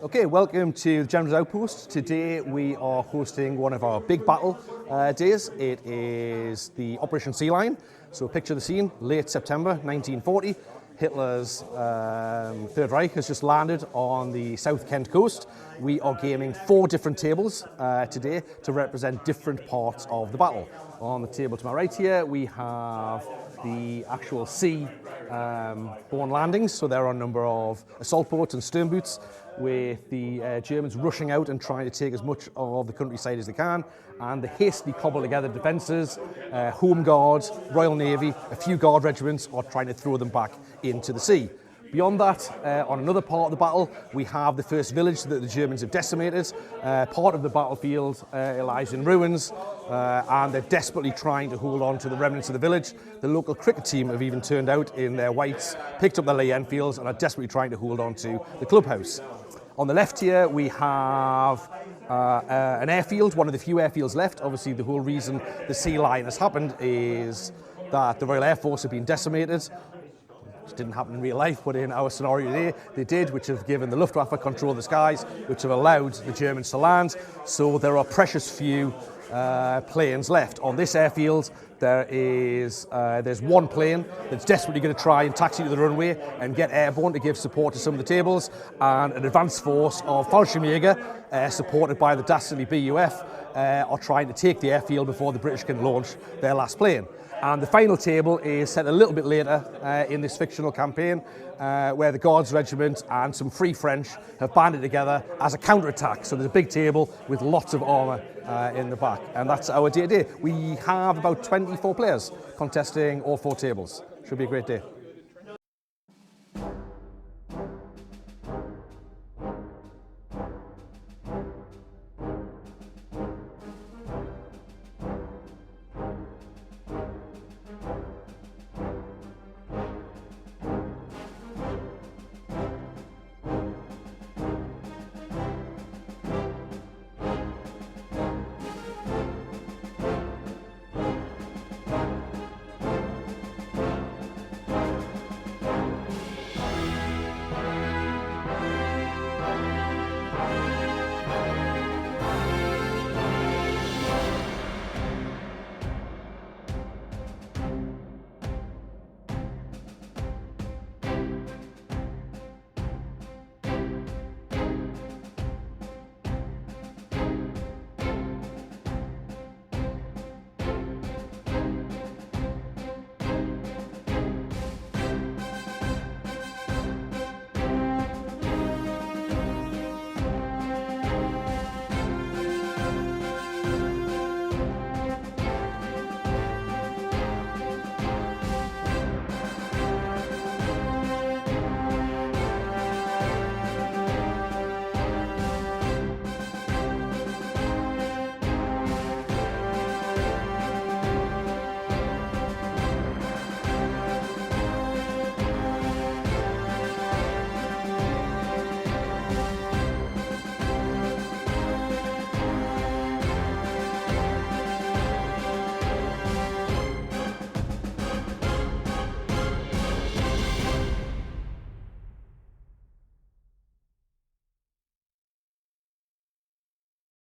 Okay, welcome to the General's Outpost. Today we are hosting one of our big battle days. It is the Operation Sealion. So picture the scene, late September 1940. Hitler's Third Reich has just landed on the South Kent coast. We are gaming 4 different tables today to represent different parts of the battle. On the table to my right here, we have the actual sea-borne landings. So there are a number of assault boats and stern boots, with the Germans rushing out and trying to take as much of the countryside as they can, and the hastily cobbled together defences, Home Guards, Royal Navy, a few guard regiments are trying to throw them back into the sea. Beyond that, on another part of the battle, we have the first village that the Germans have decimated. Part of the battlefield lies in ruins, and they're desperately trying to hold on to the remnants of the village. The local cricket team have even turned out in their whites, picked up their Lee Enfields, and are desperately trying to hold on to the clubhouse. On the left here, we have an airfield, one of the few airfields left. Obviously, the whole reason the sea lion has happened is that the Royal Air Force have been decimated. It didn't happen in real life, but in our scenario today, they did, which have given the Luftwaffe control of the skies, which have allowed the Germans to land. So there are precious few planes left. On this airfield, there's one plane that's desperately going to try and taxi to the runway and get airborne to give support to some of the tables, and an advanced force of Fallschirmjäger, supported by the dastardly BUF, are trying to take the airfield before the British can launch their last plane. And the final table is set a little bit later in this fictional campaign, where the Guards Regiment and some Free French have banded together as a counterattack. So there's a big table with lots of armour in the back, and that's our day-to-day. We have about 24 players contesting all 4 tables. Should be a great day.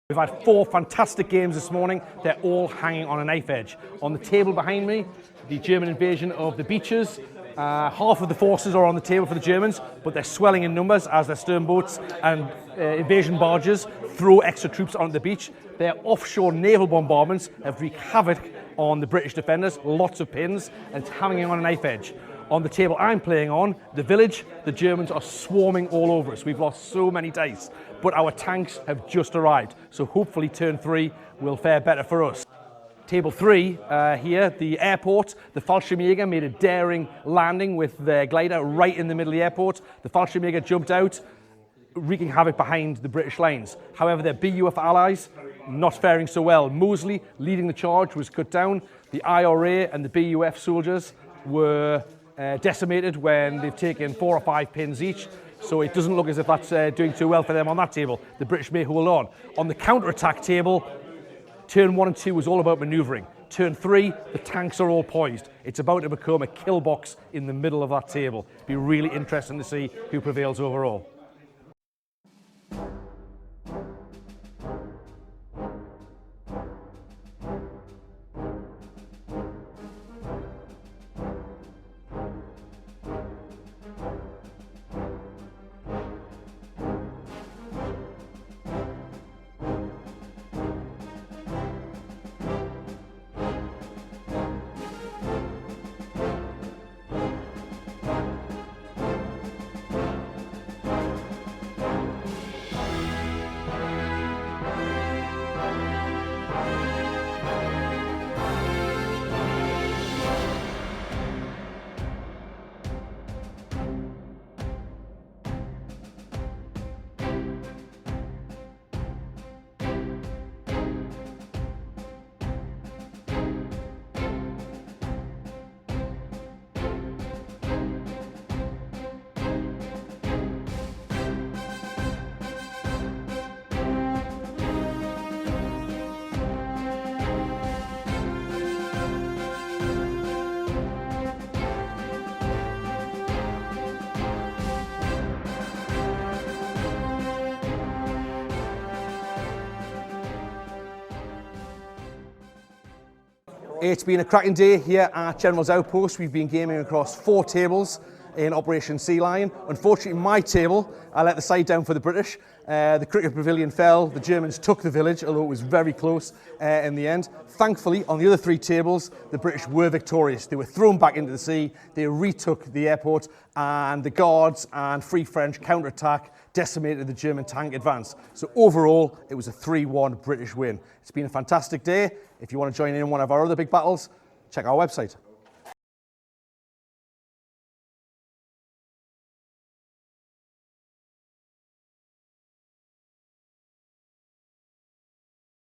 We've had 4 fantastic games this morning. They're all hanging on a knife edge. On the table behind me, the German invasion of the beaches. Half of the forces are on the table for the Germans, but they're swelling in numbers as their stern boats and invasion barges throw extra troops onto the beach. Their offshore naval bombardments have wreaked havoc on the British defenders, lots of pins, and it's hanging on a knife edge. On the table I'm playing on, the village, the Germans are swarming all over us. We've lost so many dice, but our tanks have just arrived. So hopefully turn 3 will fare better for us. Table 3 here, the airport. The Fallschirmjäger made a daring landing with their glider right in the middle of the airport. The Fallschirmjäger jumped out, wreaking havoc behind the British lines. However, their BUF allies not faring so well. Moseley, leading the charge, was cut down. The IRA and the BUF soldiers were decimated when they've taken 4 or 5 pins each. So it doesn't look as if that's doing too well for them on that table. The British may hold on. On the counter-attack table, turn 1 and 2 was all about manoeuvring. Turn 3, the tanks are all poised. It's about to become a kill box in the middle of that table. Be really interesting to see who prevails overall. It's been a cracking day here at General's Outpost. We've been gaming across 4 tables in Operation Sealion. Unfortunately, my table, I let the side down for the British. The cricket pavilion fell, the Germans took the village, although it was very close in the end. Thankfully, on the other 3 tables, the British were victorious. They were thrown back into the sea, they retook the airport, and the Guards and Free French counter-attack decimated the German tank advance. So overall, it was a 3-1 British win. It's been a fantastic day. If you want to join in one of our other big battles, check our website.